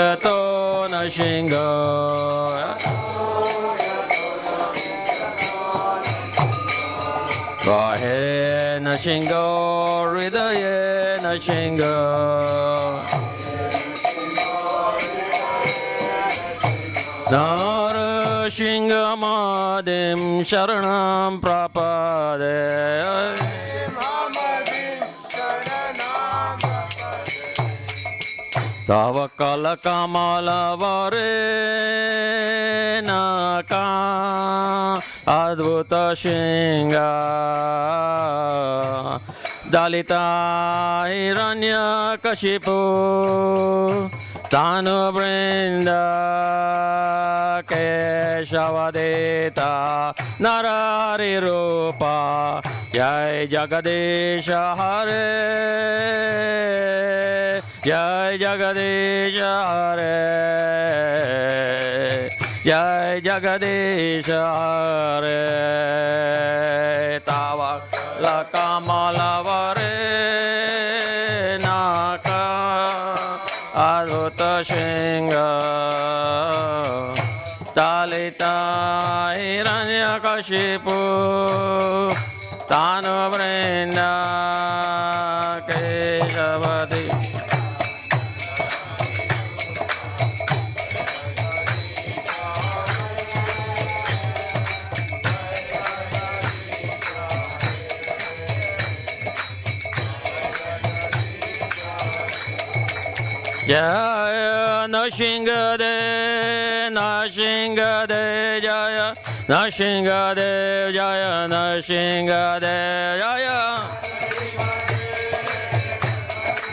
to nashinga Vahe nashinga Hridaye nashinga Narashinga Madim Sharanam Prapade Tava Kala Kamala Vare Naka Advuta Shinga Dalita Hiranya Kashipu Tanu Brinda Keshavadeta Narari Rupa Jai Jagadisha Hare Jai Jagadisha Hare Jai Jagadisha Hare Tava La Kamala Vare Naka Adhuta Shinga Talita Hiranya Kashipu Tanu Brinda Keshavati Jaya Nashingade Nashingade Jaya Nashingade Jaya Nashingade Jaya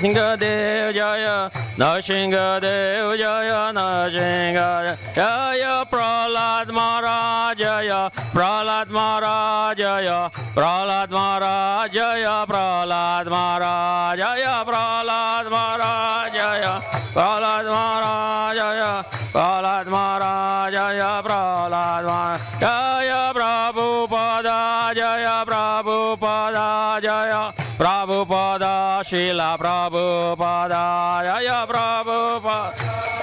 Nashingade Jaya Nashingade Jaya Nashingade Jaya Prahlad Maharaj Jaya Prahlad Maharaj Jaya Prahlad Maharaj Jaya Prahlad Maharaj Jaya Prahlad Maharaj Jaya Prahlad Maharaj Jaya Prahlad Maharaj Jaya Prahlad Maharaj Jaya Prabhupada Jaya Prabhupada Jaya Prabhupada Srila Prabhupada Jaya Prabhupada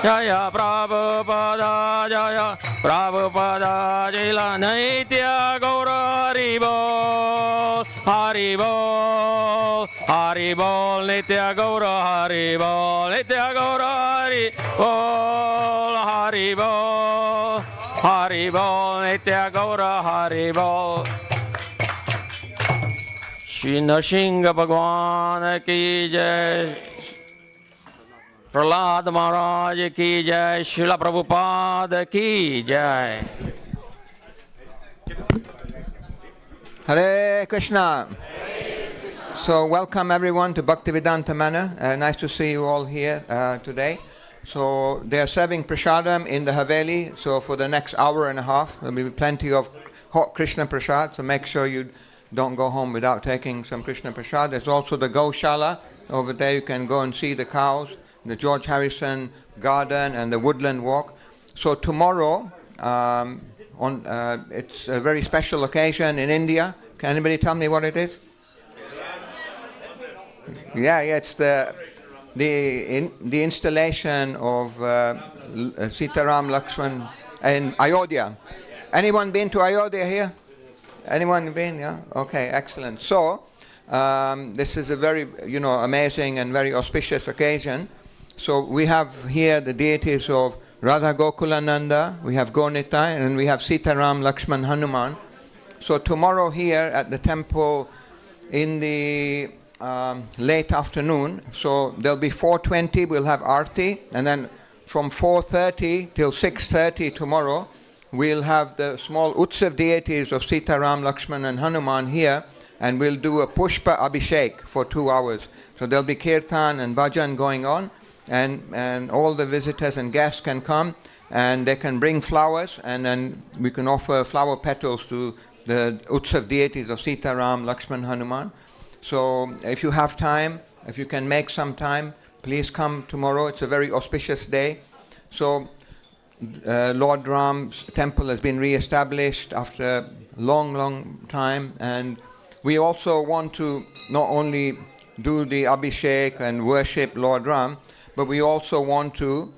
Jaya Prabhupada Jaya Prabhupada Srila Nitya Gaura Haribol Haribol Haribol Nitya Gaura Haribol Nitya Gaura Haribol Haribol Haribol Nitya Gaura Haribol Shri Nrsimha Bhagwan ki jai Prahlad Maharaj ki jai Srila Prabhupada ki jai Hare Krishna. So welcome everyone to Bhaktivedanta Manor. Nice to see you all here today. So they are serving prasadam in the Haveli. So for the next hour and a half, there will be plenty of hot Krishna prasad. So make sure you don't go home without taking some Krishna prasad. There's also the Gaushala over there. You can go and see the cows, the George Harrison Garden and the Woodland Walk. So tomorrow, it's a very special occasion in India. Can anybody tell me what it is? Yeah, it's the installation of Sitaram Lakshman in Ayodhya. Anyone been to Ayodhya here? Anyone been? Yeah. Okay. Excellent. So this is a very amazing and very auspicious occasion. So we have here the deities of Radha Gokulananda, we have Gonitai, and we have Sitaram Lakshman Hanuman. So tomorrow here at the temple in the late afternoon, so there'll be 4:20, we'll have Aarti, and then from 4:30 till 6:30 tomorrow, we'll have the small Utsav deities of Sitaram, Lakshman and Hanuman here, and we'll do a Pushpa Abhishek for 2 hours. So there'll be Kirtan and Bhajan going on, and all the visitors and guests can come, and they can bring flowers, and then we can offer flower petals to the Utsav deities of Sitaram, Lakshman, Hanuman. So if you have time, if you can make some time, please come tomorrow. It's a very auspicious day. So Lord Ram's temple has been re-established after a long time, and we also want to not only do the Abhishek and worship Lord Ram, but we also want to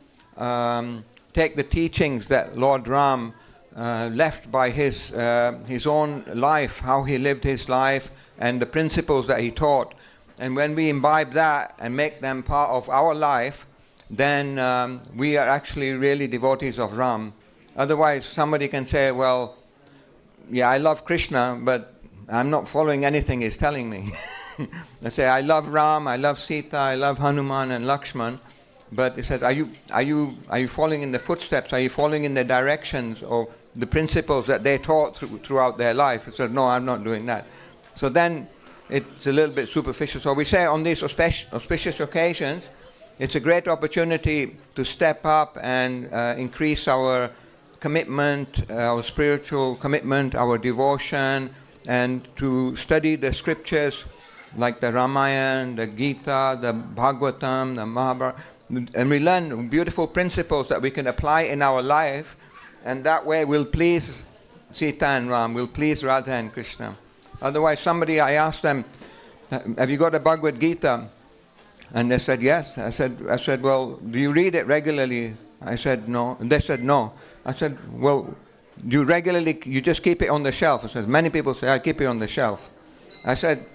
take the teachings that Lord Ram left by his own life, how he lived his life, and the principles that he taught. And when we imbibe that and make them part of our life, then we are actually really devotees of Ram. Otherwise, somebody can say, well, yeah, I love Krishna, but I'm not following anything he's telling me. I say, I love Ram, I love Sita, I love Hanuman and Lakshman, but he says, are you following in the footsteps? Are you following in the directions of the principles that they taught throughout their life? He said, no, I'm not doing that. So then it's a little bit superficial. So we say on these auspicious occasions, it's a great opportunity to step up and increase our commitment, our spiritual commitment, our devotion, and to study the scriptures like the Ramayana, the Gita, the Bhagavatam, the Mahabharata, and we learn beautiful principles that we can apply in our life, and that way we'll please Sita and Ram, we'll please Radha and Krishna. Otherwise, I asked them, have you got a Bhagavad Gita? And they said, yes. I said, well, do you read it regularly? I said, no. And they said, no. I said, well, you just keep it on the shelf? I said, many people say, I keep it on the shelf. I said,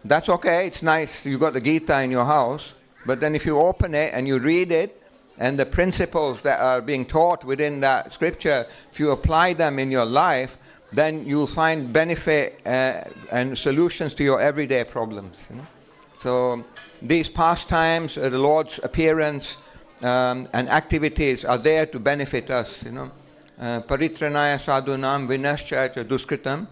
that's okay, it's nice, you got the Gita in your house, but then if you open it and you read it, and the principles that are being taught within that scripture, if you apply them in your life, then you'll find benefit and solutions to your everyday problems. You know? So these pastimes, the Lord's appearance and activities are there to benefit us. You know, Paritranaya sadhunam vinascha duskritam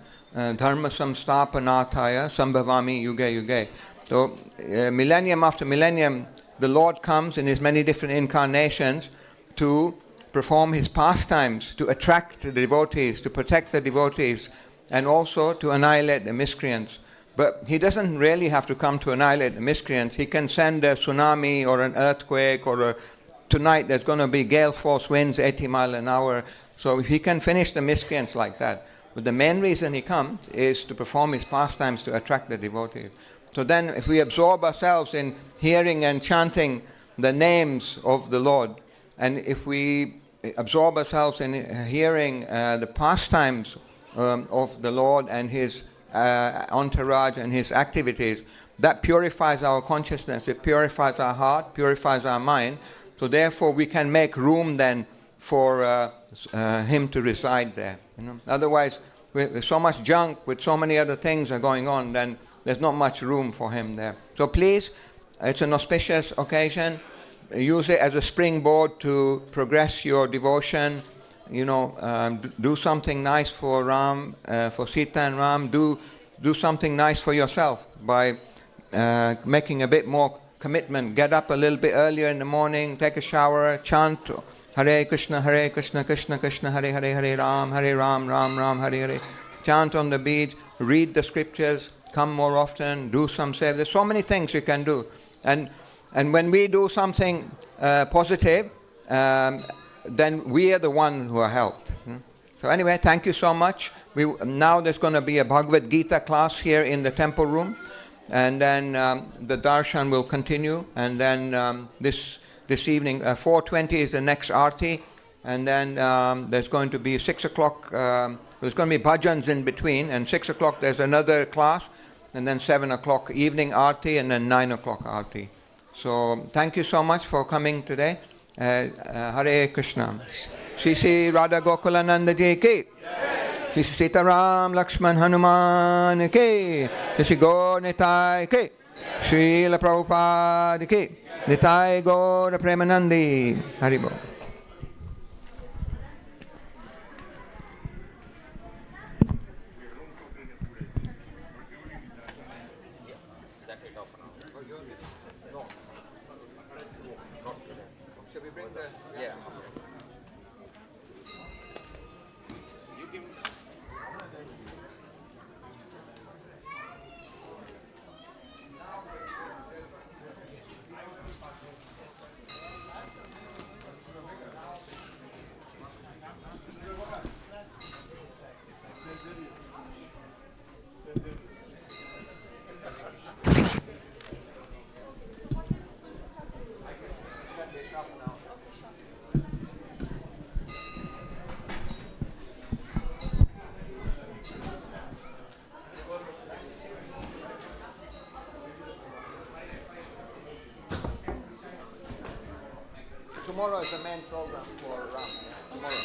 dharma samstapanathaya sambhavami yuge yuge. So millennium after millennium, the Lord comes in his many different incarnations to perform his pastimes, to attract the devotees, to protect the devotees, and also to annihilate the miscreants. But he doesn't really have to come to annihilate the miscreants. He can send a tsunami or an earthquake, or tonight there's going to be gale force winds 80 miles an hour. So he can finish the miscreants like that. But the main reason he comes is to perform his pastimes to attract the devotees. So then if we absorb ourselves in hearing and chanting the names of the Lord, and if we absorb ourselves in hearing the pastimes of the Lord and his entourage and his activities, that purifies our consciousness, it purifies our heart, purifies our mind. So therefore we can make room then for him to reside there. You know? Otherwise, with so much junk, with so many other things are going on, then there's not much room for him there. So please, it's an auspicious occasion. Use it as a springboard to progress your devotion. You know, do something nice for Ram, for Sita and Ram. Do something nice for yourself by making a bit more commitment. Get up a little bit earlier in the morning, take a shower, chant Hare Krishna, Krishna Krishna, Hare Hare, Hare Ram, Ram Ram, Hare Hare. Chant on the beach, read the scriptures, come more often, do some seva. There's so many things you can do. And when we do something positive, then we are the ones who are helped. So anyway, thank you so much. Now there's going to be a Bhagavad Gita class here in the temple room, and then the darshan will continue, and then this evening 4:20 is the next arti, and then there's going to be 6 o'clock, there's going to be bhajans in between, and 6 o'clock there's another class, and then 7 o'clock evening arti, and then 9 o'clock arti. So thank you so much for coming today. Hare Krishna. Shri Shri Radha Gokulananda Ji ki. Shri Shri Sita Ram Lakshman Hanuman ki. Shri Shri Gaur Nitai ki. Srila Prabhupada ki. Nitai Gaur Premanandi. Haribo. tomorrow is the main program for Ram. Tomorrow.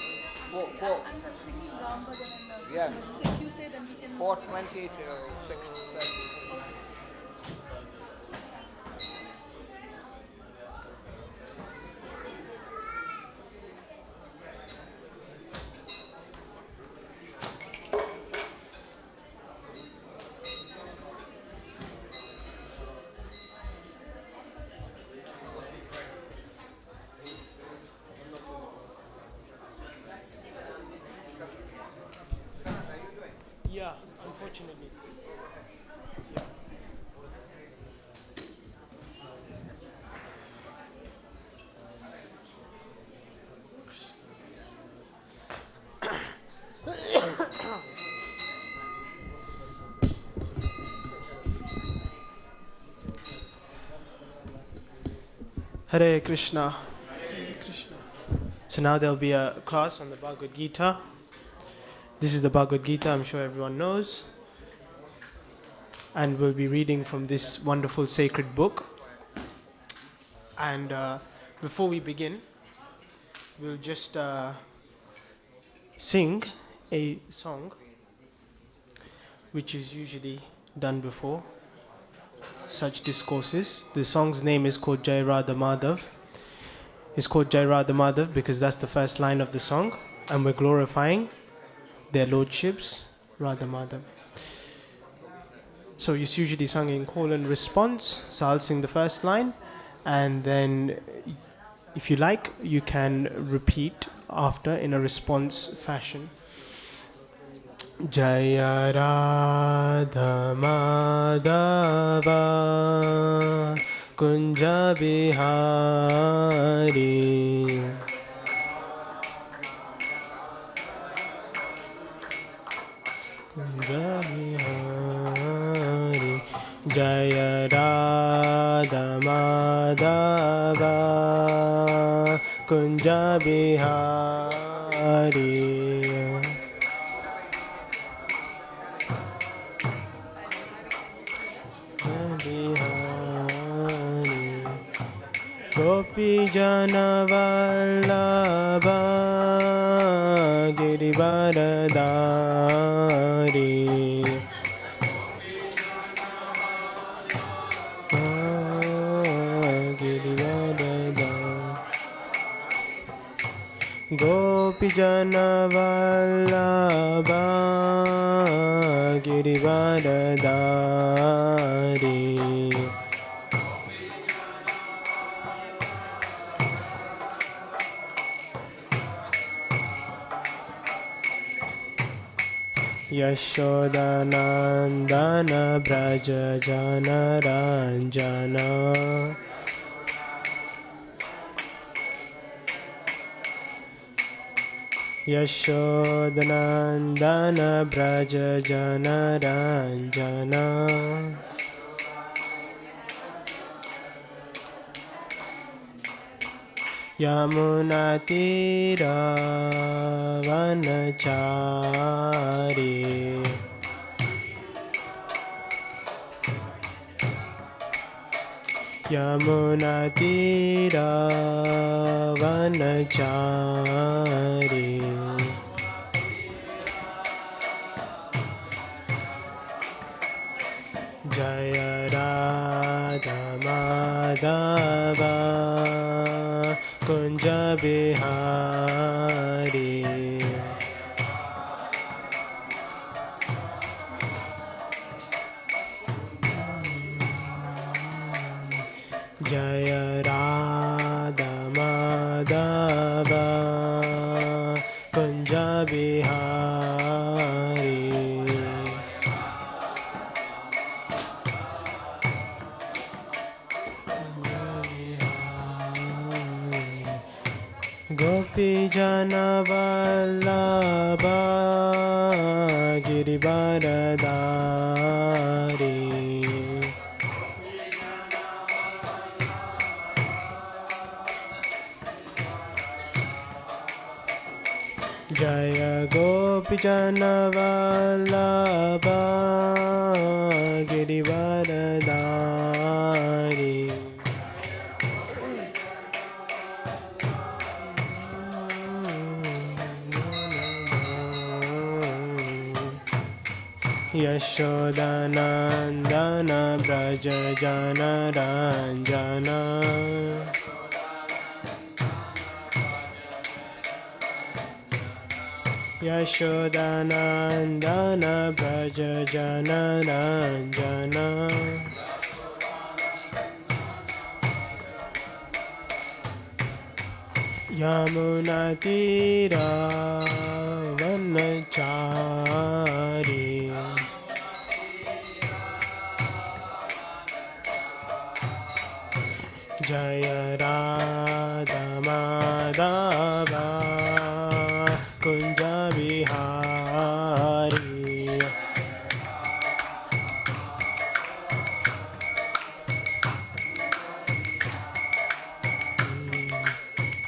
Four. I'm not singing Ram Bhajan and Yeah. So if you say then we can 4:20 to 6:30. Yeah, unfortunately. Hare Krishna. Hare Krishna. So now there'll be a class on the Bhagavad Gita. This is the Bhagavad Gita, I'm sure everyone knows. And we'll be reading from this wonderful sacred book. And before we begin, we'll just sing a song which is usually done before such discourses. The song's name is called Jai Radha Madhav. It's called Jai Radha Madhav because that's the first line of the song, and we're glorifying their lordships, Radha Madhav. So it's usually sung in call and response. So I'll sing the first line, and then if you like, you can repeat after in a response fashion. Jaya Radha Madhava Kunja Bihari Kunja Bihari Jaya Radha Madhava Kunja Bihari Gopi Jana Vallabha Girivaradari Gopi Jana Vallabha Girivaradari Yashodanandana Braja Jana Ranjana Yashodanandana Braja Jana Ranjana Yamuna Tira Vanachari Yamuna Tira Vanachari Jaya Radha Madhava Kunja Bihari Jaya Radha Madhava Kunja Bihari Gopi Jana Vallabha Girivaradari Jaya Gopi Jana Vallabha Girivaradari Yashodanandana Braja Jana Ranjana Yashodanandana Braja Jana Ranjana Yamunatira Vanachari Jaya Radha Madhava Kunja Vihari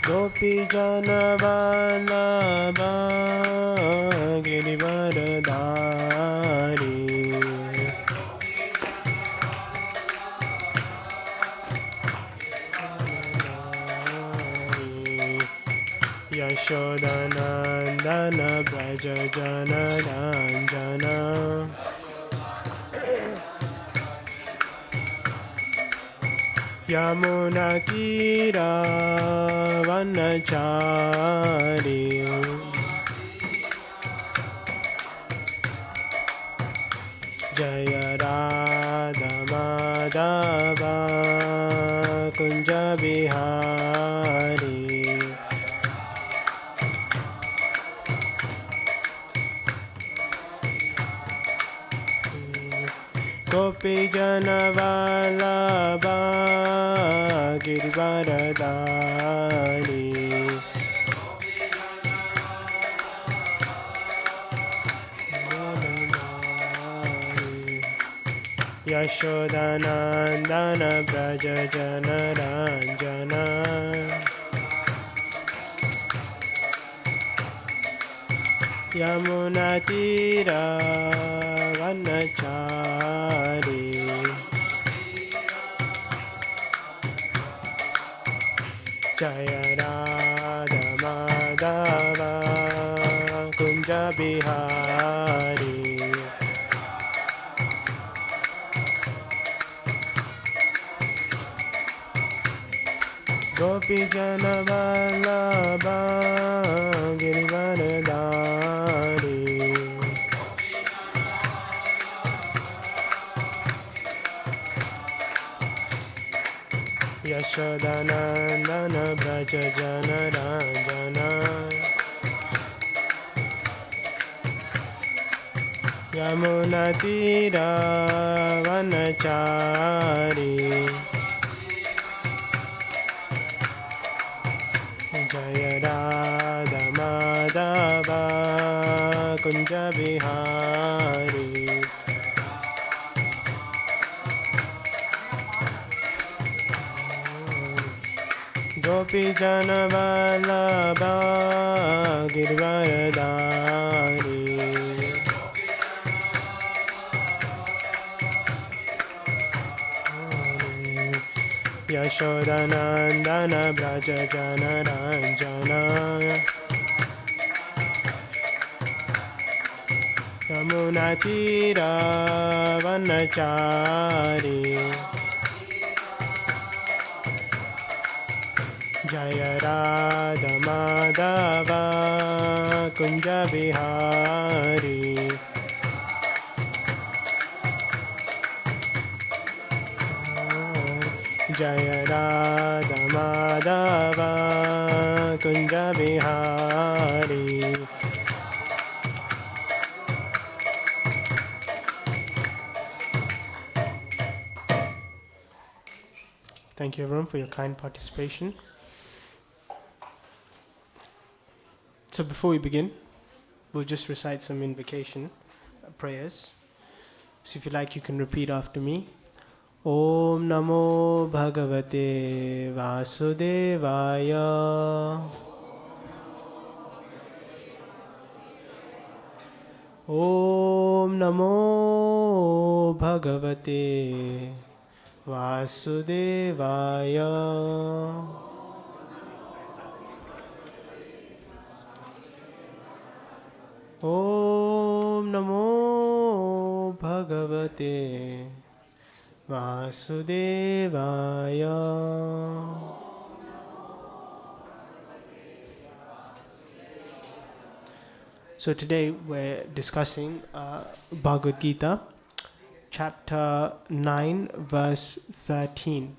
Gopi Jana Vallabha Girivaradari Yashodanandana Braja Jana Ranjana Yamunatira Vanachari Jaya Radha Madhava Kunja Vihari Gopi Jana Vallabha Girivaradari Yashodanandana Braja Jana Ranjana Yamunatira Vanachari Jaya Radha Madhava Kunja Bihari Gopi Jana Vallabha Girivaradari Yashodanandana Braja Jana Ranjana Yamunatira Vanachari Jaya Radha Madhava Kunja Vihari Gopi Jana Vallabha Girivaradari Yashodanandana Braja Jana Ranjana Yamunatira Vanachari Jaya Radha Madhava Kunja Vihari Jaya Radha Madhava Kunja Vihari Thank you everyone for your kind participation. So before we begin, we'll just recite some invocation prayers. So if you like, you can repeat after me. Om Namo Bhagavate Vasudevaya. Om Namo Bhagavate Vasudevaya. Om Namo Bhagavate Vasudevaya. So today we're discussing Bhagavad Gita, chapter 9, verse 13.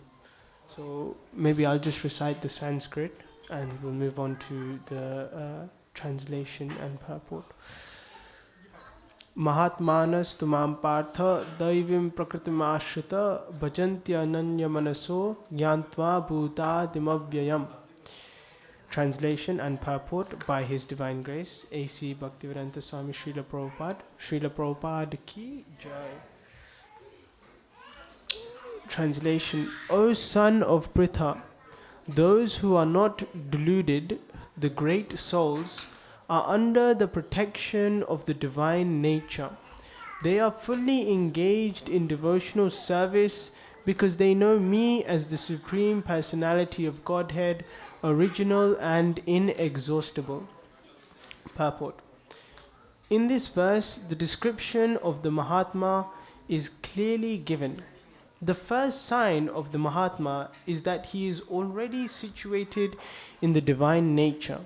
So maybe I'll just recite the Sanskrit and we'll move on to the translation and purport. Mahatmanas tumam partha daivim prakritim ashrita bhajantya ananya manaso gyantva bhutadimavvyayam. Translation and purport by His Divine Grace A.C. Bhaktivedanta Swami Srila Prabhupada. Srila Prabhupada ki jai. Translation. O son of Pritha, those who are not deluded, the great souls, are under the protection of the divine nature. They are fully engaged in devotional service because they know me as the Supreme Personality of Godhead, original and inexhaustible. Purport. In this verse, the description of the Mahatma is clearly given. The first sign of the Mahatma is that he is already situated in the divine nature.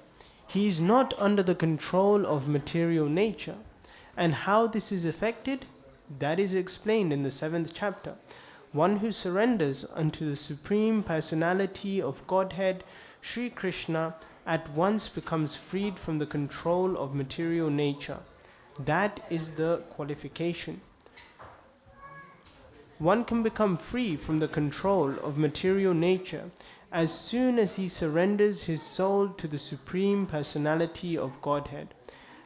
He is not under the control of material nature. And how this is effected? That is explained in the 7th chapter. One who surrenders unto the Supreme Personality of Godhead, Sri Krishna, at once becomes freed from the control of material nature. That is the qualification. One can become free from the control of material nature as soon as he surrenders his soul to the Supreme Personality of Godhead.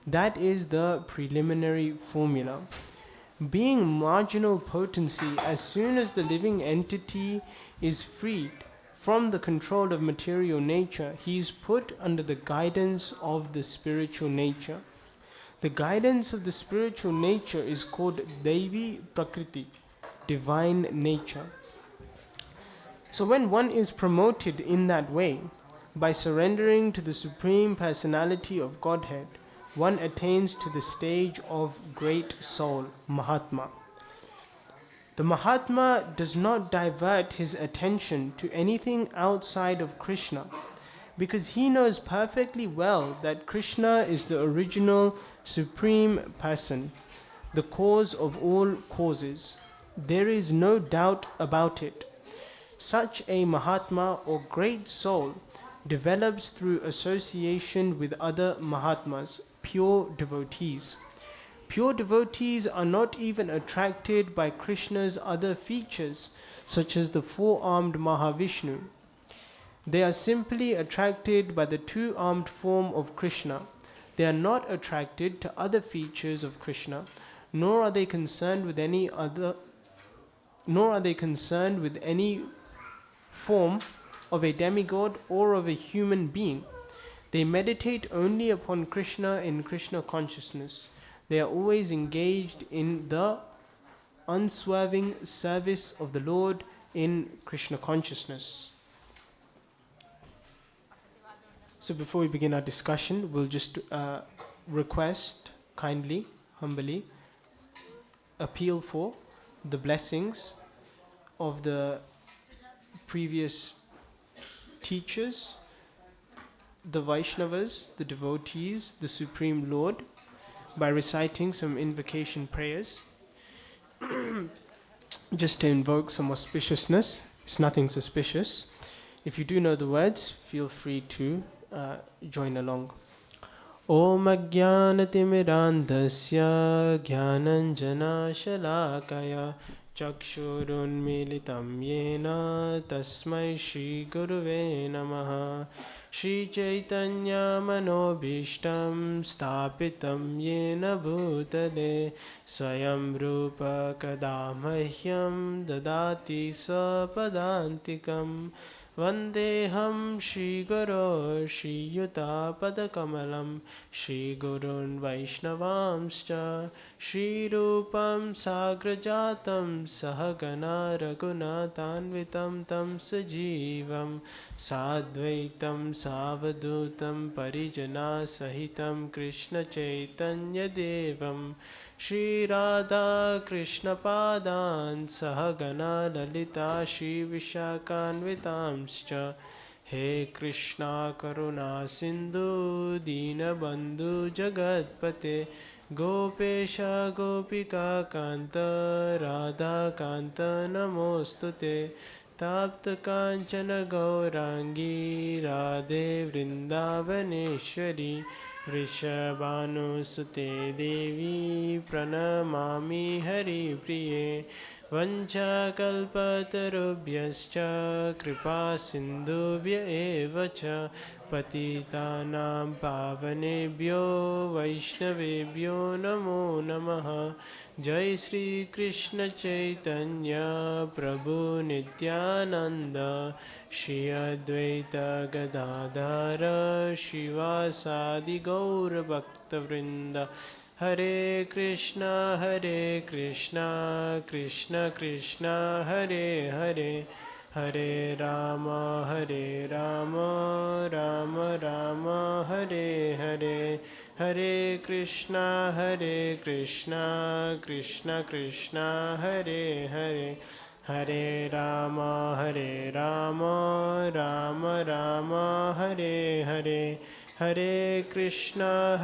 That is the preliminary formula. Being marginal potency, as soon as the living entity is freed from the control of material nature, he is put under the guidance of the spiritual nature. The guidance of the spiritual nature is called Devi Prakriti, divine nature. So when one is promoted in that way, by surrendering to the Supreme Personality of Godhead, one attains to the stage of great soul, Mahatma. The Mahatma does not divert his attention to anything outside of Krishna, because he knows perfectly well that Krishna is the original Supreme Person, the cause of all causes. There is no doubt about it. Such a Mahatma or great soul develops through association with other Mahatmas, pure devotees. Pure devotees are not even attracted by Krishna's other features, such as the four-armed Mahavishnu. They are simply attracted by the two-armed form of Krishna. They are not attracted to other features of Krishna, nor are they concerned with any form of a demigod or of a human being. They meditate only upon Krishna in Krishna consciousness. They are always engaged in the unswerving service of the Lord in Krishna consciousness. So before we begin our discussion, we'll just request, kindly, humbly, appeal for the blessings of the previous teachers, the Vaishnavas, the devotees, the Supreme Lord, by reciting some invocation prayers, just to invoke some auspiciousness. It's nothing suspicious. If you do know the words, feel free to join along. Om Ajnanatimidandasya Jnananjana Shalakaya Chakshurunmilitam Yena Tasmai Shri Guruve Namaha. Shri Chaitanya Manobishtam Stapitam Yena Bhutale Swayam Rupa Kadamahyam Dadati Swapadantikam Vandeham Shri Guru Shri Yuta Padakamalam Shri Gurun Vaishnavamscha Shri Rupam Sagrajatam Sahagana Raghunatanvitam Tam Sajivam Sadvaitam Savadutam Parijana Sahitam Krishna Chaitanya Devam Shri Radha Krishna Padan Sahagana Lalita Shri Vishakhanvitamscha He Krishna Karuna Sindhu Deenabandhu Jagatpate Gopesha Gopika Kanta Radha Kanta Namostute Tapta Kanchana Gaurangi Radhe Vrindavaneshwari Vrishabhanusute Devi Pranamami Hari Priye Vanchakalpatarubhyascha Kripa Sindhubhya evacha Patitanam Pavanebhyo Vaishnavebhyo Namo Namaha Jai Shri Krishna Chaitanya Prabhu Nityananda Shri Advaita Gadadhara Shivasadi Gaura Bhakta Vrinda Hare Krishna Krishna Krishna Hare Hare Hare Rama Rama Rama Hare Hare Hare Krishna Krishna Krishna Hare Hare Hare Rama Rama Rama Hare Hare Hare Krishna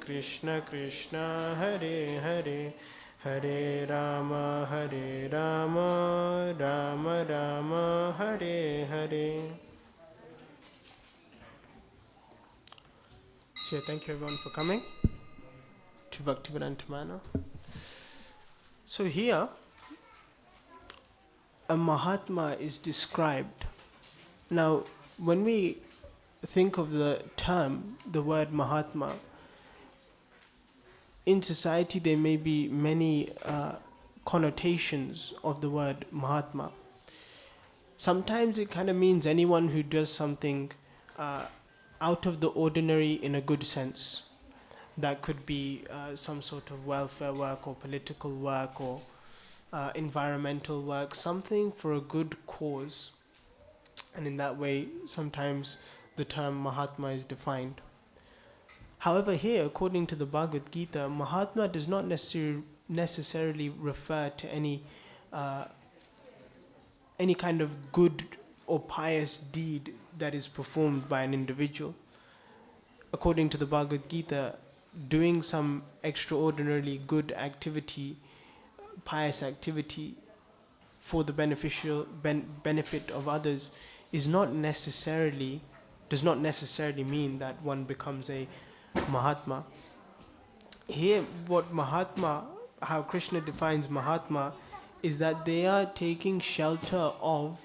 Krishna Krishna Hare Hare Hare Rama Rama Hare Hare. So thank you everyone for coming to Bhaktivedanta Manor. So here a Mahatma is described. Now when we think of the term, the word Mahatma, in society there may be many connotations of the word Mahatma. Sometimes it kind of means anyone who does something out of the ordinary in a good sense. That could be some sort of welfare work or political work or environmental work, something for a good cause. And in that way, sometimes the term Mahatma is defined. However, here, according to the Bhagavad Gita, Mahatma does not necessarily refer to any kind of good or pious deed that is performed by an individual. According to the Bhagavad Gita, doing some extraordinarily good activity, pious activity for the benefit of others does not necessarily mean that one becomes a Mahatma. Here, what Mahatma, how Krishna defines Mahatma, is that they are taking shelter of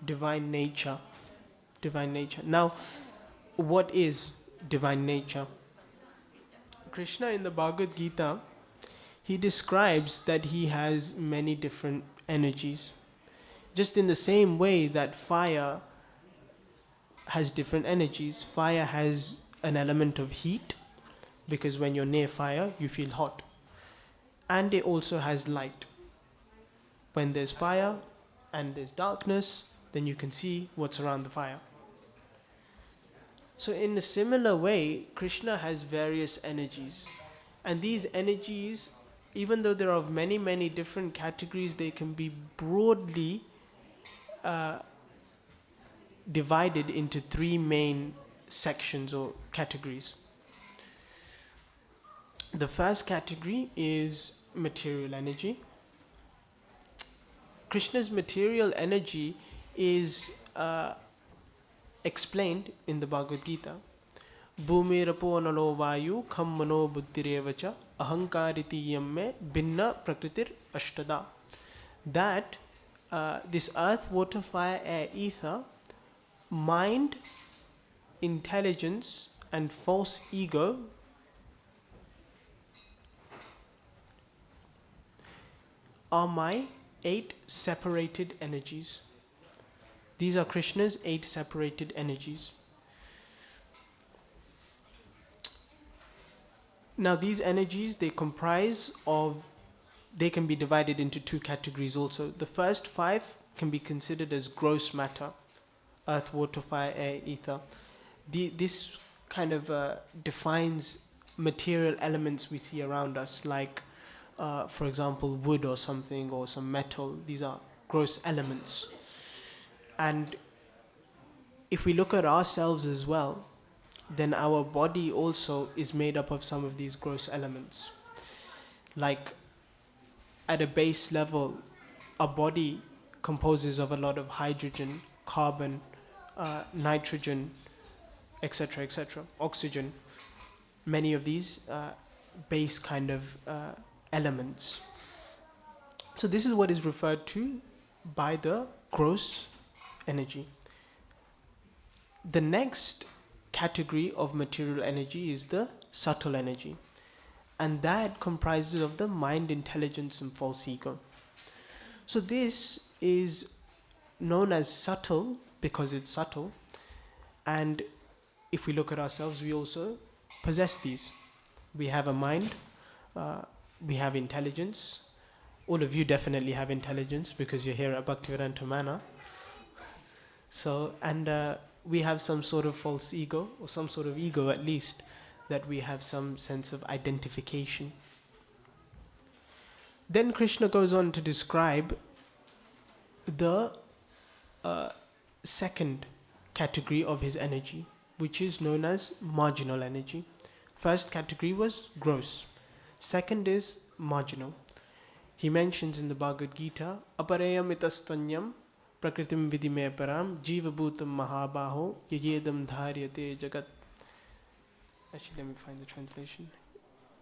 divine nature. Divine nature. Now, what is divine nature? Krishna in the Bhagavad Gita, he describes that he has many different energies. Just in the same way that fire has different energies. Fire has an element of heat, because when you're near fire, you feel hot. And it also has light. When there's fire and there's darkness, then you can see what's around the fire. So in a similar way, Krishna has various energies. And these energies, even though they're of many, many different categories, they can be broadly divided into three main sections or categories. The first category is material energy. Krishna's material energy is explained in the Bhagavad Gita. Bhumirapo nalo vayu kham mano buddhirevacha ahankariti yamme binna prakritir ashtada. That this earth, water, fire, air, ether, mind, intelligence and false ego are my 8 separated energies. These are Krishna's 8 separated energies. Now these energies, they can be divided into 2 categories also. The first 5 can be considered as gross matter: earth, water, fire, air, ether. This kind of defines material elements we see around us, like, for example, wood or something, or some metal. These are gross elements. And if we look at ourselves as well, then our body also is made up of some of these gross elements. Like, at a base level, a body composes of a lot of hydrogen, carbon, nitrogen, etc., etc., oxygen, many of these base kind of elements. So this is what is referred to by the gross energy. The next category of material energy is the subtle energy, and that comprises of the mind, intelligence, and false ego. So this is known as subtle because it's subtle, and if we look at ourselves, we also possess these. We have a mind, we have intelligence. All of you definitely have intelligence because you're here at Bhaktivedanta Manor. So, and we have some sort of false ego, or some sort of ego at least, that we have some sense of identification. Then Krishna goes on to describe the second category of his energy, which is known as marginal energy. First category was gross. Second is marginal. He mentions in the Bhagavad Gita, aparayam itastanyam prakritim vidime param jiva bhutam mahabaho yayedam dharyate jagat. Actually, let me find the translation.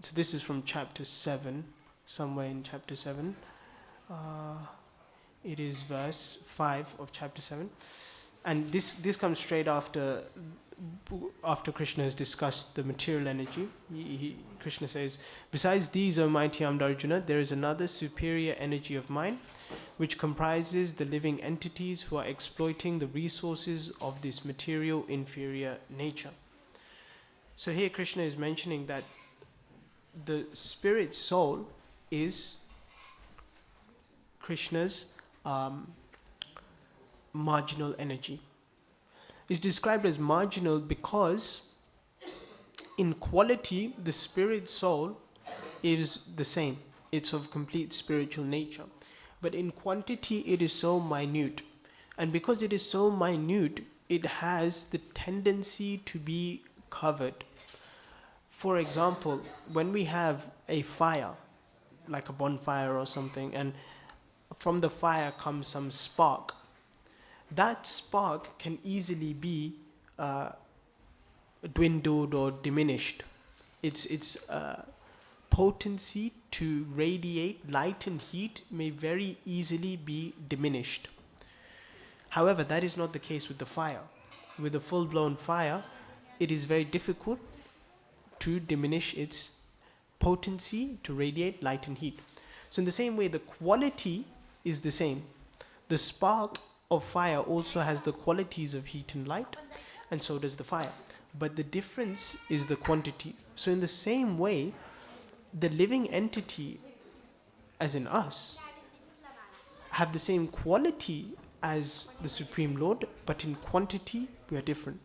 So this is from chapter 7, somewhere in chapter 7. It is verse 5 of chapter 7. And this comes straight after Krishna has discussed the material energy. Krishna says, besides these, O mighty armed Arjuna, there is another superior energy of mine, which comprises the living entities who are exploiting the resources of this material inferior nature. So here Krishna is mentioning that the spirit soul is Krishna's marginal energy. It's described as marginal because in quality the spirit soul is the same. It's of complete spiritual nature. But in quantity it is so minute. And because it is so minute, it has the tendency to be covered. For example, when we have a fire, like a bonfire or something, and from the fire comes some spark, that spark can easily be dwindled or diminished. Its potency to radiate light and heat may very easily be diminished. However, that is not the case with the fire. With a full-blown fire, it is very difficult to diminish its potency to radiate light and heat. So in the same way, the quality is the same. The spark of fire also has the qualities of heat and light, and so does the fire. But the difference is the quantity. So in the same way, the living entity, as in us, have the same quality as the Supreme Lord, but in quantity we are different.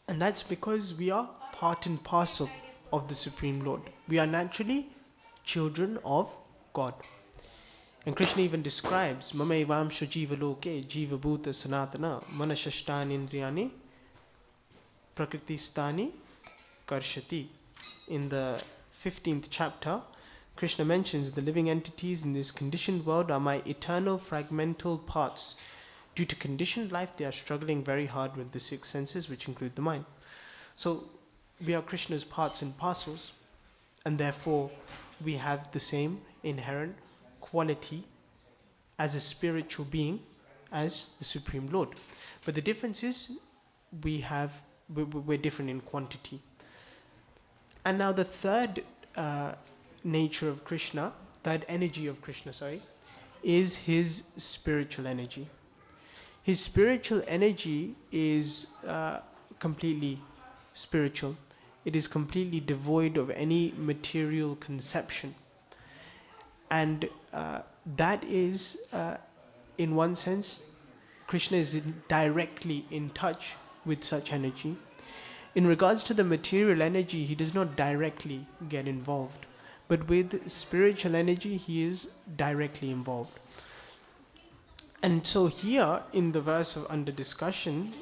And that's because we are part and parcel of the Supreme Lord. We are naturally children of God. And Krishna even describes, Mama evamsha jiva loke jiva bhuta sanatana manashashtani indriyani prakriti stani karshati. In the 15th chapter, Krishna mentions the living entities in this conditioned world are my eternal fragmental parts. Due to conditioned life, they are struggling very hard with the six senses, which include the mind. So we are Krishna's parts and parcels, and therefore we have the same inherent quality as a spiritual being as the Supreme Lord. But the difference is we're different in quantity. And now the third nature of Krishna, third energy of Krishna, is his spiritual energy. His spiritual energy is completely spiritual. It is completely devoid of any material conception. And that is, in one sense, Krishna is directly in touch with such energy. In regards to the material energy, he does not directly get involved. But with spiritual energy, he is directly involved. And so here in the verse under discussion,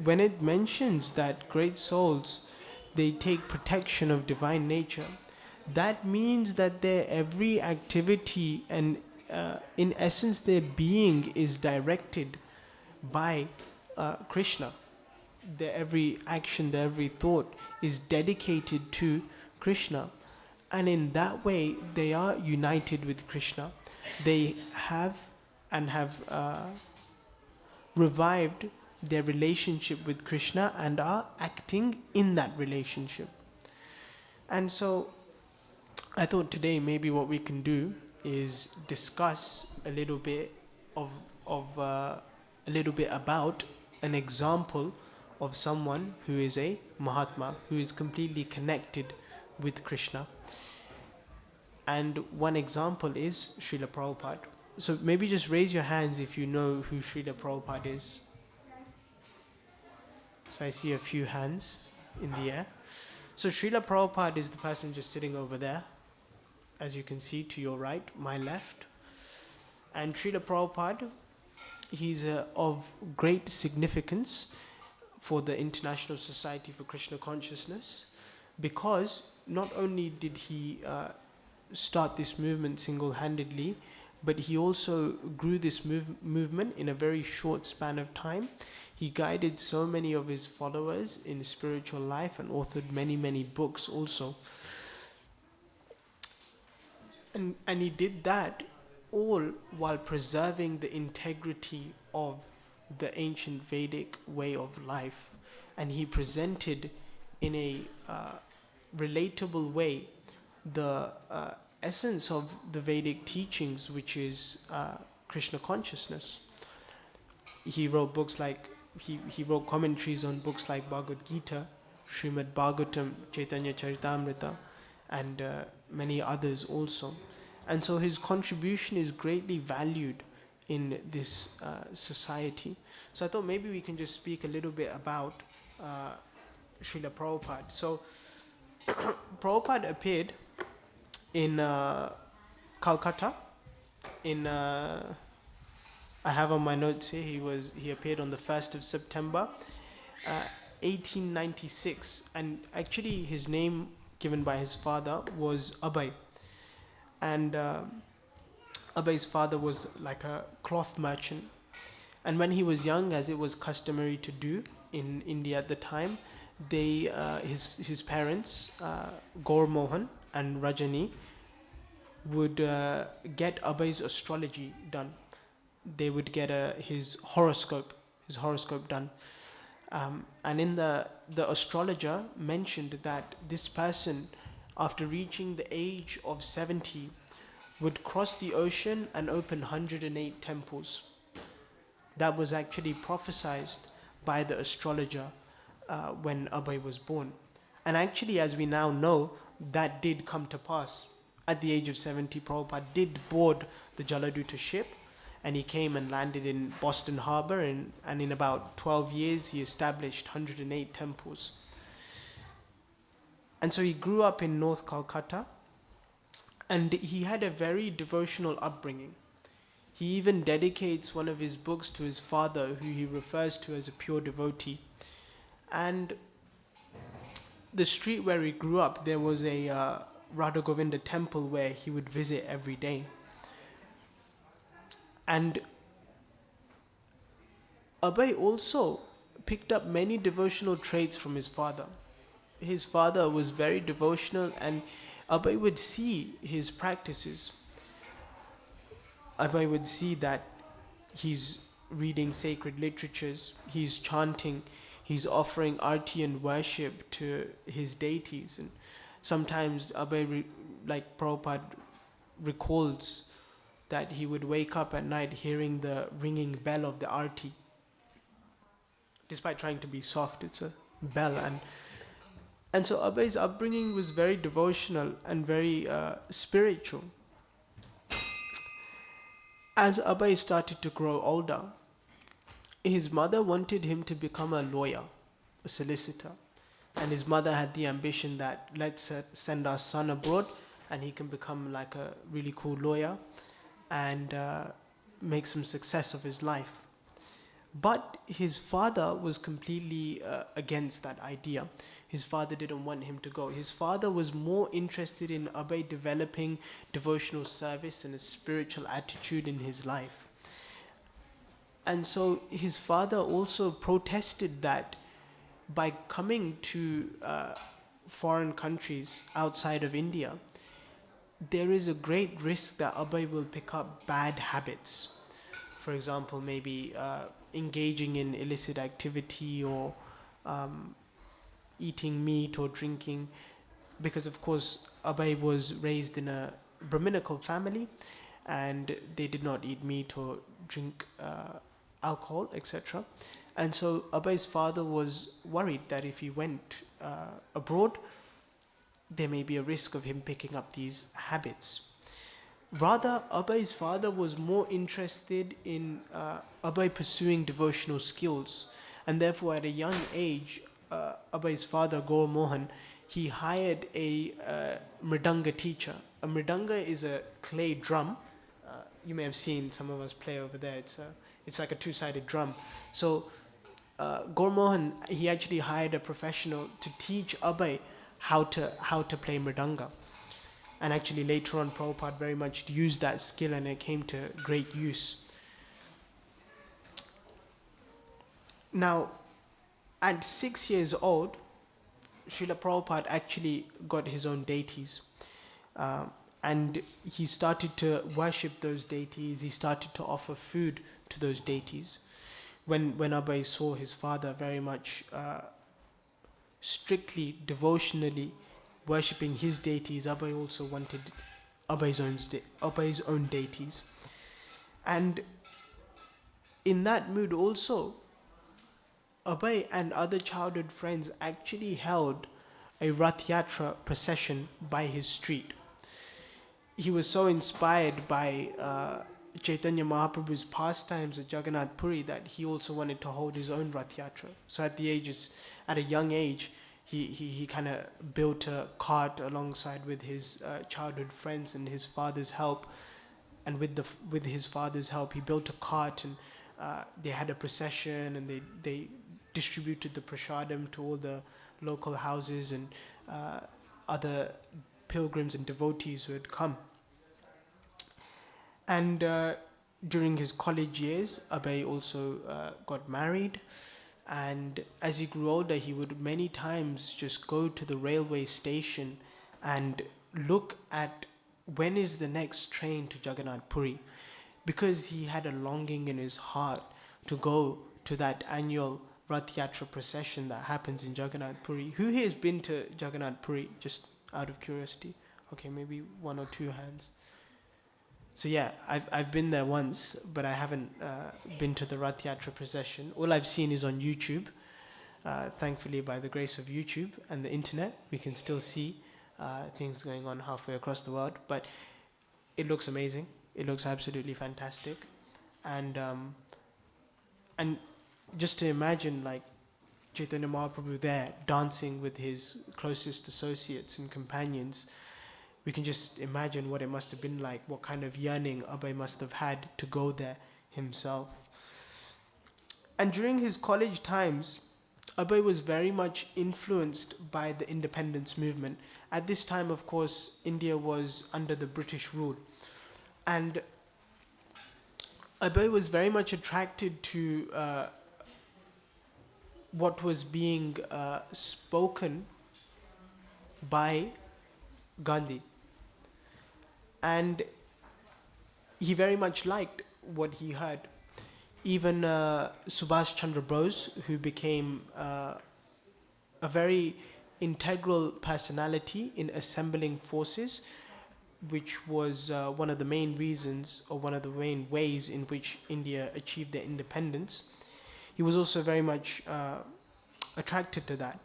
when it mentions that great souls, they take protection of divine nature, that means that their every activity and in essence their being is directed by Krishna. Their every action, their every thought is dedicated to Krishna. And in that way, they are united with Krishna. They have revived their relationship with Krishna and are acting in that relationship. And so I thought today maybe what we can do is discuss a little bit about an example of someone who is a Mahatma, who is completely connected with Krishna. And one example is Srila Prabhupada. So maybe just raise your hands if you know who Srila Prabhupada is. So I see a few hands in the air. So Srila Prabhupada is the person just sitting over there, as you can see to your right, my left. And Srila Prabhupada, he's of great significance for the International Society for Krishna Consciousness, because not only did he start this movement single-handedly, but he also grew this movement in a very short span of time. He guided so many of his followers in spiritual life and authored many, many books also. And he did that all while preserving the integrity of the ancient Vedic way of life. And he presented in a relatable way the essence of the Vedic teachings, which is Krishna consciousness. He wrote books like, he wrote commentaries on books like Bhagavad Gita, Srimad Bhagavatam, Chaitanya Charitamrita, and many others also. And so his contribution is greatly valued in this society. So I thought maybe we can just speak a little bit about Srila Prabhupada. So Prabhupada appeared in Calcutta. I have on my notes here, he appeared on the 1st of September, 1896. And actually his name given by his father was Abhay. And Abhay's father was like a cloth merchant. And when he was young, as it was customary to do in India at the time, his parents, Gaur Mohan and Rajani, would get Abhay's astrology done. They would get his horoscope done. And in the astrologer mentioned that this person, after reaching the age of 70, would cross the ocean and open 108 temples. That was actually prophesied by the astrologer when Abhay was born. And actually, as we now know, that did come to pass. At the age of 70, Prabhupada did board the Jaladuta ship, and he came and landed in Boston Harbor, and in about 12 years, he established 108 temples. And so he grew up in North Calcutta, and he had a very devotional upbringing. He even dedicates one of his books to his father, who he refers to as a pure devotee. And the street where he grew up, there was a Radha Govinda temple where he would visit every day. And Abhay also picked up many devotional traits from his father. His father was very devotional, and Abhay would see his practices. Abhay would see that he's reading sacred literatures, he's chanting, he's offering arti and worship to his deities. And sometimes Abhay, like Prabhupada recalls, that he would wake up at night hearing the ringing bell of the arti. Despite trying to be soft, it's a bell. And so Abhay's upbringing was very devotional and very spiritual. As Abhay started to grow older, his mother wanted him to become a lawyer, a solicitor. And his mother had the ambition that let's send our son abroad and he can become like a really cool lawyer and make some success of his life. But his father was completely against that idea. His father didn't want him to go. His father was more interested in Abhay developing devotional service and a spiritual attitude in his life. And so his father also protested that by coming to foreign countries outside of India, there is a great risk that Abhay will pick up bad habits. For example, maybe engaging in illicit activity or eating meat or drinking, because of course Abhay was raised in a Brahminical family and they did not eat meat or drink alcohol, etc. And so Abhay's father was worried that if he went abroad, there may be a risk of him picking up these habits. Rather, Abhay's father was more interested in Abhay pursuing devotional skills, and therefore at a young age, Abhay's father, Gaur Mohan, he hired a mridanga teacher. A mridanga is a clay drum. You may have seen some of us play over there. It's like a two-sided drum. So Gaur Mohan, he actually hired a professional to teach Abhay how to play mridanga. And actually later on, Prabhupada very much used that skill and it came to great use. Now, at 6 years old, Srila Prabhupada actually got his own deities. And he started to worship those deities. He started to offer food to those deities. When Abhay saw his father very much strictly, devotionally worshipping his deities, Abhay also wanted Abhay's own deities. And in that mood also, Abhay and other childhood friends actually held a Rath Yatra procession by his street. He was so inspired by Chaitanya Mahaprabhu's pastimes at Jagannath Puri that he also wanted to hold his own Rath Yatra. So at a young age, he kind of built a cart alongside with his childhood friends and his father's help. And with his father's help, he built a cart and they had a procession and they distributed the prasadam to all the local houses and other pilgrims and devotees who had come. And during his college years, Abhay also got married. And as he grew older, he would many times just go to the railway station and look at when is the next train to Jagannath Puri, because he had a longing in his heart to go to that annual Rath Yatra procession that happens in Jagannath Puri. Who here has been to Jagannath Puri, just out of curiosity? Okay, maybe one or two hands. So yeah, I've been there once, but I haven't been to the Rath Yatra procession. All I've seen is on YouTube. Thankfully, by the grace of YouTube and the internet, we can still see things going on halfway across the world. But it looks amazing. It looks absolutely fantastic. And just to imagine, like, Chaitanya Mahaprabhu there dancing with his closest associates and companions, we can just imagine what it must have been like, what kind of yearning Abhay must have had to go there himself. And during his college times, Abhay was very much influenced by the independence movement. At this time, of course, India was under the British rule. And Abhay was very much attracted to what was being spoken by Gandhi. And he very much liked what he heard. Even Subhash Chandra Bose, who became a very integral personality in assembling forces, which was one of the main reasons or one of the main ways in which India achieved their independence. He was also very much attracted to that.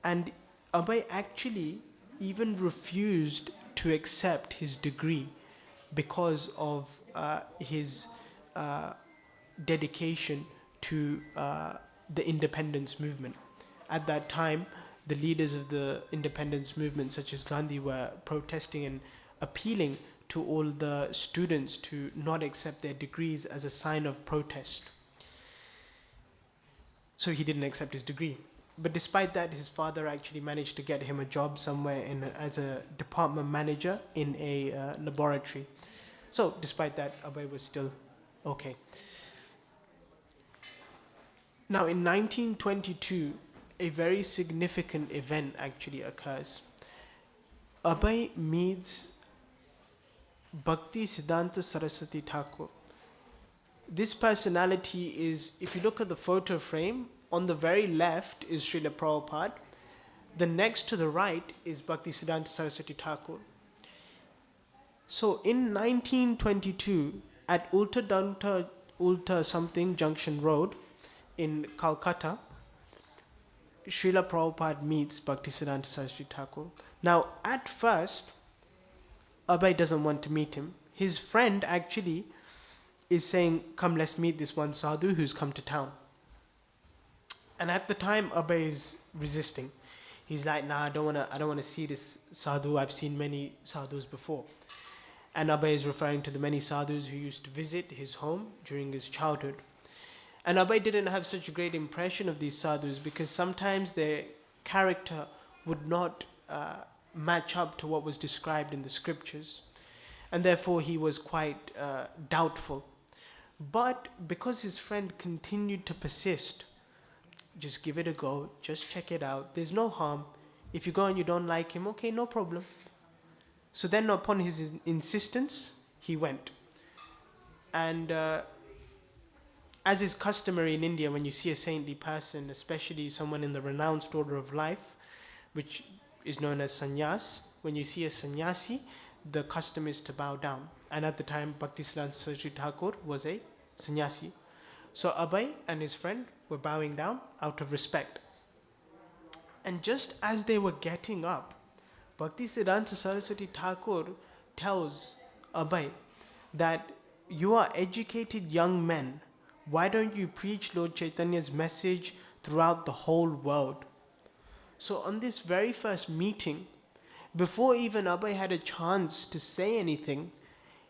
And Abhay actually even refused to accept his degree because of his dedication to the independence movement. At that time, the leaders of the independence movement, such as Gandhi, were protesting and appealing to all the students to not accept their degrees as a sign of protest. So he didn't accept his degree. But despite that, his father actually managed to get him a job somewhere as a department manager in a laboratory. So despite that, Abhay was still okay. Now in 1922, a very significant event actually occurs. Abhay meets Bhaktivedanta Saraswati Thakur. This personality is, if you look at the photo frame, on the very left is Srila Prabhupada. The next to the right is Bhaktivedanta Saraswati Thakur. So in 1922, at Ulta something Junction Road in Calcutta, Srila Prabhupada meets Bhaktivedanta Saraswati Thakur. Now, at first, Abhay doesn't want to meet him. His friend actually is saying, come, let's meet this one sadhu who's come to town. And at the time, Abhay is resisting. He's like, nah, I don't want to see this sadhu. I've seen many sadhus before. And Abhay is referring to the many sadhus who used to visit his home during his childhood. And Abhay didn't have such a great impression of these sadhus because sometimes their character would not match up to what was described in the scriptures. And therefore he was quite doubtful. But because his friend continued to persist, just give it a go, just check it out, there's no harm. If you go and you don't like him, okay, no problem. So then upon his insistence, he went. And as is customary in India, when you see a saintly person, especially someone in the renounced order of life, which is known as sannyas, when you see a sannyasi, the custom is to bow down. And at the time, Bhaktivedanta Saraswati Thakur was a sannyasi. So Abhay and his friend were bowing down out of respect. And just as they were getting up, Bhaktivedanta Saraswati Thakur tells Abhay that you are educated young men. Why don't you preach Lord Chaitanya's message throughout the whole world? So on this very first meeting, before even Abhay had a chance to say anything,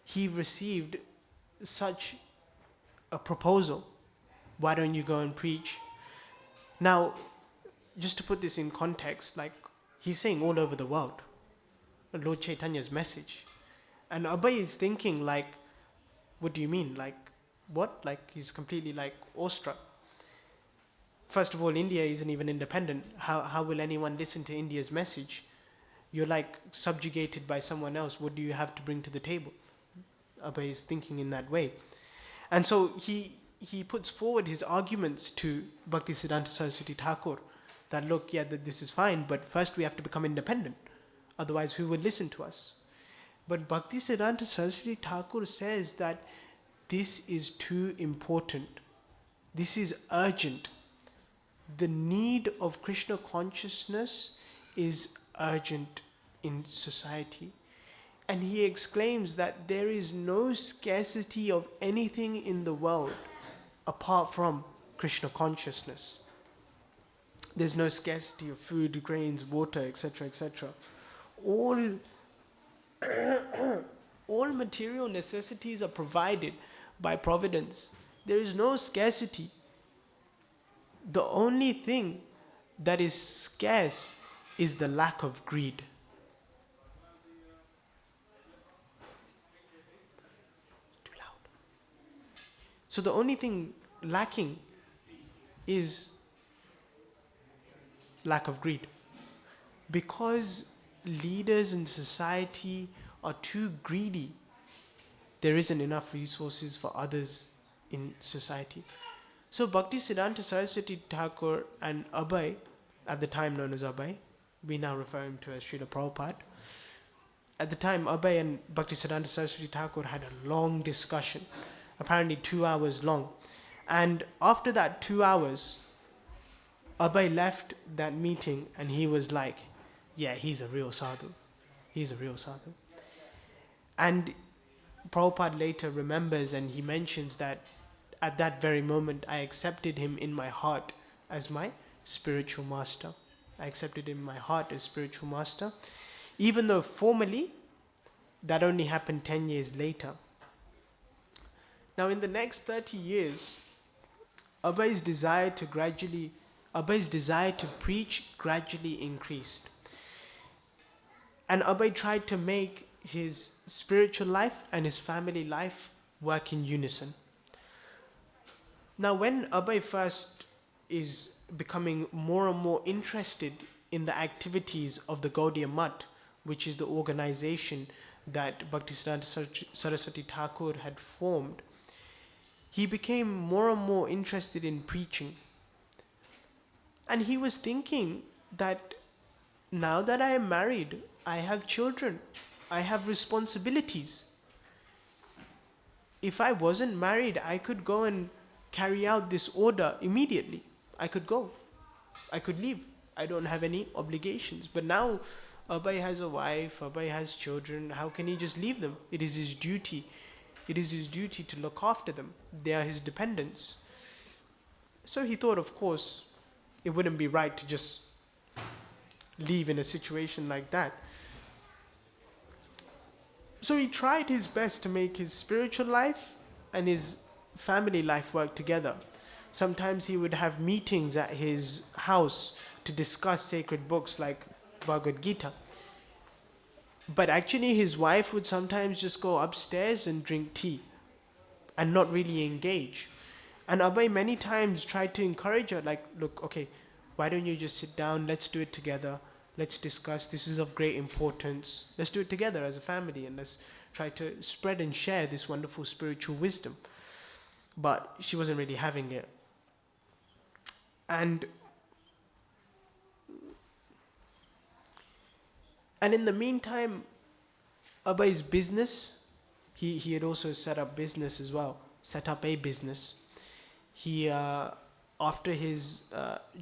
he received such a proposal. Why don't you go and preach? Now, just to put this in context, like he's saying all over the world, Lord Chaitanya's message. And Abhay is thinking like, what do you mean? Like, what? Like he's completely like awestruck. First of all, India isn't even independent. How will anyone listen to India's message? You're like subjugated by someone else. What do you have to bring to the table? Abhay is thinking in that way. And so he puts forward his arguments to Bhaktivedanta Saraswati Thakur that look, yeah, that this is fine, but first we have to become independent. Otherwise, who will listen to us? But Bhaktivedanta Saraswati Thakur says that this is too important. This is urgent. The need of Krishna consciousness is urgent in society. And he exclaims that there is no scarcity of anything in the world apart from Krishna consciousness. There's no scarcity of food, grains, water, etc., etc. All material necessities are provided by providence. There is no scarcity. The only thing that is scarce is the lack of greed. Too loud. So the only thing lacking is lack of greed. Because leaders in society are too greedy, there isn't enough resources for others in society. So Bhaktivedanta Saraswati Thakur and Abhay, at the time known as Abhay, we now refer him to as Srila Prabhupada. At the time, Abhay and Bhaktivedanta Saraswati Thakur had a long discussion, apparently 2 hours long. And after that 2 hours, Abhay left that meeting and he was like, yeah, he's a real sadhu. He's a real sadhu. And Prabhupada later remembers and he mentions that at that very moment I accepted him in my heart as my spiritual master. I accepted him in my heart as spiritual master, even though formally that only happened 10 years later. Now, in the next 30 years, Abhai's desire to preach gradually increased. And Abhay tried to make his spiritual life and his family life work in unison. Now, when Abhay first is becoming more and more interested in the activities of the Gaudiya Math, which is the organization that Bhaktisiddhanta Saraswati Thakur had formed, he became more and more interested in preaching. And he was thinking that now that I am married, I have children, I have responsibilities. If I wasn't married, I could go and carry out this order immediately. I could go. I could leave. I don't have any obligations. But now Abhay has a wife, Abhay has children. How can he just leave them? It is his duty. It is his duty to look after them. They are his dependents. So he thought, of course, it wouldn't be right to just leave in a situation like that. So he tried his best to make his spiritual life and his family life work together. Sometimes he would have meetings at his house to discuss sacred books like Bhagavad Gita. But actually his wife would sometimes just go upstairs and drink tea and not really engage. And Abhay many times tried to encourage her, like, look, okay, why don't you just sit down, let's do it together, let's discuss, this is of great importance, let's do it together as a family and let's try to spread and share this wonderful spiritual wisdom. But she wasn't really having it. And in the meantime, Abhai's business, he had also set up business as well, set up a business. He, after his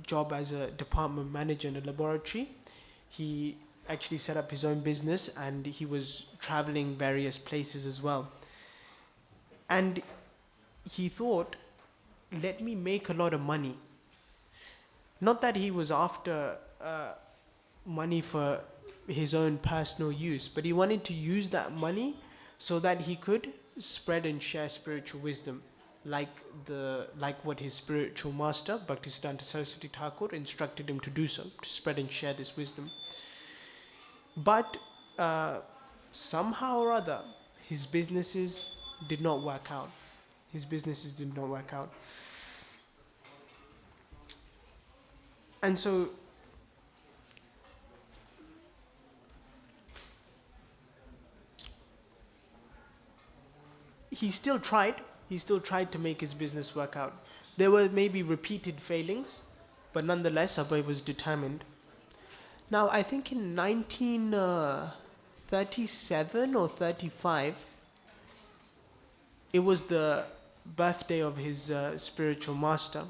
job as a department manager in a laboratory, he actually set up his own business and he was traveling various places as well. And he thought, let me make a lot of money. Not that he was after money for his own personal use, but he wanted to use that money so that he could spread and share spiritual wisdom, like what his spiritual master, Bhaktisiddhanta Saraswati Thakur, instructed him to do so, to spread and share this wisdom. But somehow or other, his businesses did not work out. And so he still tried to make his business work out. There were maybe repeated failings, but nonetheless Abhay was determined. Now I think in 1937 or 35, it was the birthday of his spiritual master,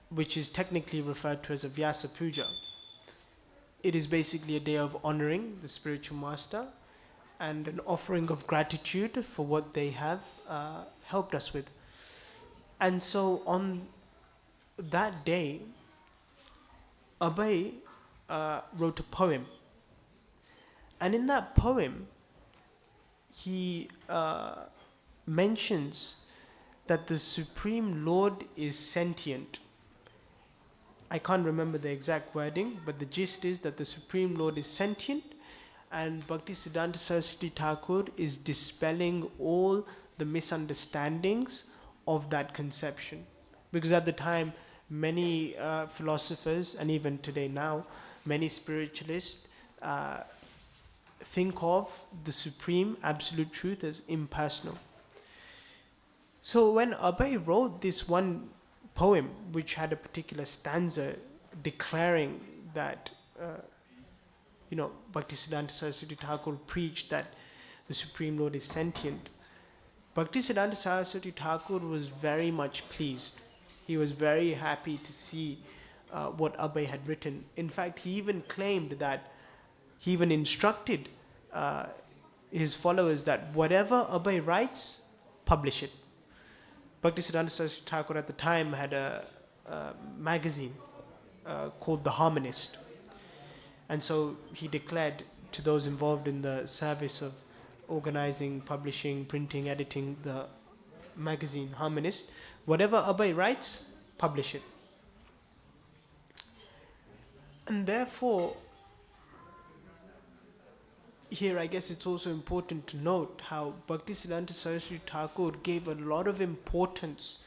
which is technically referred to as a Vyasa Puja. It is basically a day of honoring the spiritual master and an offering of gratitude for what they have helped us with. And so on that day, Abhay wrote a poem. And in that poem, he mentions that the Supreme Lord is sentient. I can't remember the exact wording, but the gist is that the Supreme Lord is sentient, and Bhaktisiddhanta Saraswati Thakur is dispelling all the misunderstandings of that conception. Because at the time, many philosophers, and even today now, many spiritualists think of the supreme absolute truth as impersonal. So when Abhay wrote this one poem, which had a particular stanza declaring that Bhaktisiddhanta Saraswati Thakur preached that the Supreme Lord is sentient, Bhaktisiddhanta Saraswati Thakur was very much pleased. He was very happy to see what Abhay had written. In fact, he even claimed that, he even instructed his followers that whatever Abhay writes, publish it. Bhaktisiddhanta Saraswati Thakur at the time had a magazine called The Harmonist. And so he declared to those involved in the service of organizing, publishing, printing, editing the magazine Harmonist, whatever Abhay writes, publish it. And therefore, here I guess it's also important to note how Bhaktisiddhanta Saraswati Thakur gave a lot of importance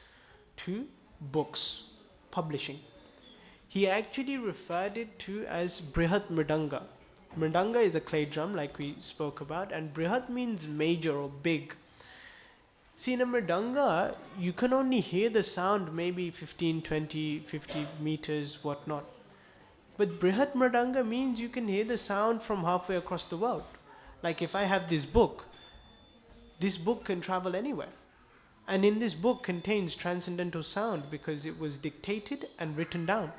to books, publishing. He actually referred it to as Brihat Mridanga. Mridanga is a clay drum like we spoke about, and Brihat means major or big. See, in a Mridanga, you can only hear the sound maybe 15, 20, 50 meters, whatnot. But Brihat Mridanga means you can hear the sound from halfway across the world. Like if I have this book can travel anywhere. And in this book contains transcendental sound because it was dictated and written down.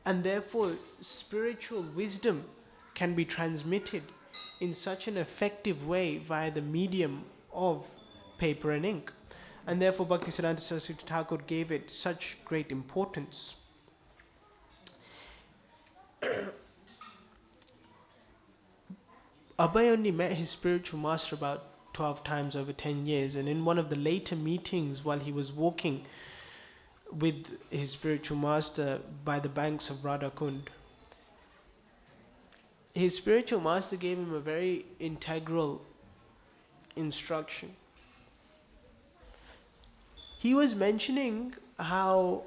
And therefore, spiritual wisdom can be transmitted in such an effective way via the medium of paper and ink. And therefore, Bhaktisiddhanta Saraswati Thakur gave it such great importance. Abhay only met his spiritual master about 12 times over 10 years, and in one of the later meetings while he was walking with his spiritual master by the banks of Radha Kund, his spiritual master gave him a very integral instruction. He was mentioning how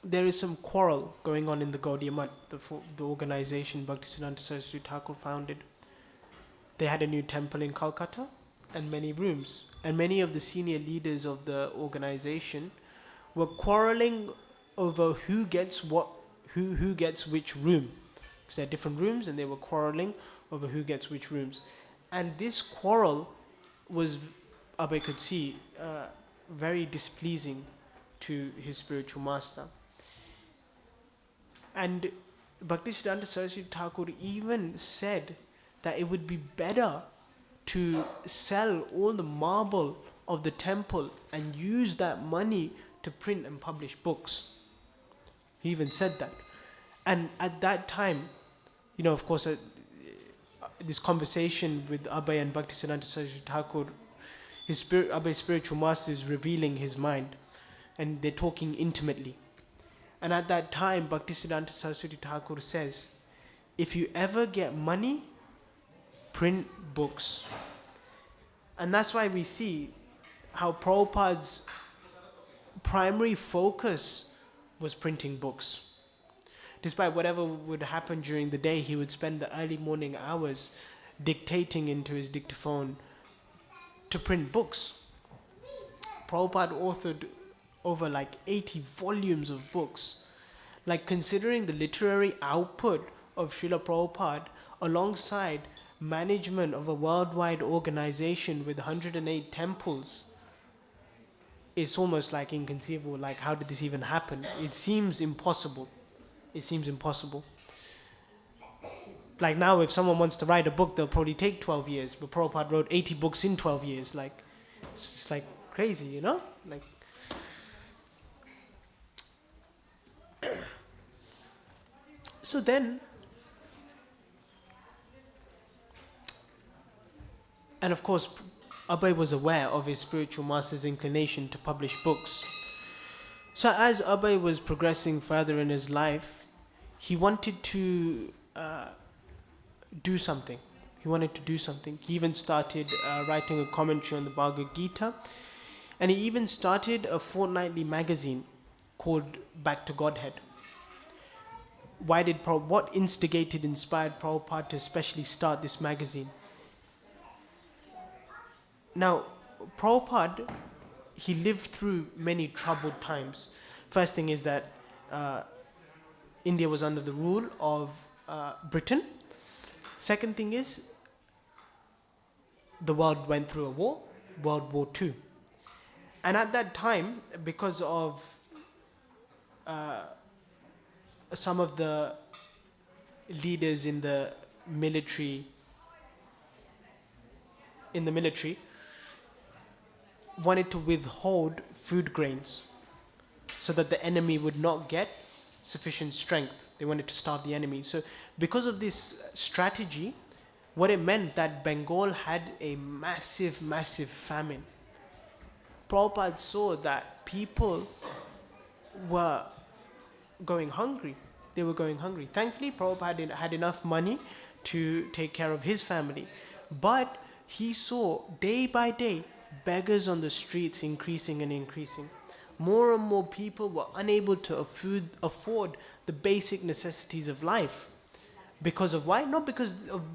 there is some quarrel going on in the Gaudiya Math, the organization Bhaktisiddhanta Saraswati Thakur founded. They had a new temple in Calcutta and many rooms. And many of the senior leaders of the organization were quarreling over who gets what, who gets which room. Because there are different rooms and they were quarreling over who gets which rooms. And this quarrel was, Abhay could see, very displeasing to his spiritual master. And Bhaktisiddhanta Saraswati Thakur even said that it would be better to sell all the marble of the temple and use that money to print and publish books. He even said that. And at that time, of course, this conversation with Abhay and Bhaktisiddhanta Saraswati Thakur, Abhay's spiritual master is revealing his mind, and they're talking intimately. And at that time, Bhaktisiddhanta Saraswati Thakur says, if you ever get money, print books. And that's why we see how Prabhupada's primary focus was printing books. Despite whatever would happen during the day, he would spend the early morning hours dictating into his dictaphone to print books. Prabhupada authored over 80 volumes of books. Considering the literary output of Srila Prabhupada alongside management of a worldwide organization with 108 temples, it's almost inconceivable. How did this even happen? It seems impossible. Now, if someone wants to write a book, they'll probably take 12 years, but Prabhupada wrote 80 books in 12 years. It's crazy, So then, and of course, Abhay was aware of his spiritual master's inclination to publish books. So as Abhay was progressing further in his life, he wanted to do something. He even started writing a commentary on the Bhagavad Gita, and he even started a fortnightly magazine called Back to Godhead. What inspired Prabhupada to especially start this magazine? Now, Prabhupada, he lived through many troubled times. First thing is that India was under the rule of Britain. Second thing is, the world went through a war, World War II. And at that time, because of some of the leaders in the military wanted to withhold food grains so that the enemy would not get sufficient strength. They wanted to starve the enemy. So because of this strategy, what it meant that Bengal had a massive, massive famine. Prabhupada saw that people were going hungry. They were going hungry. Thankfully, Prabhupada had enough money to take care of his family. But he saw day by day beggars on the streets increasing and increasing. More and more people were unable to afford the basic necessities of life. Because of why? Not because of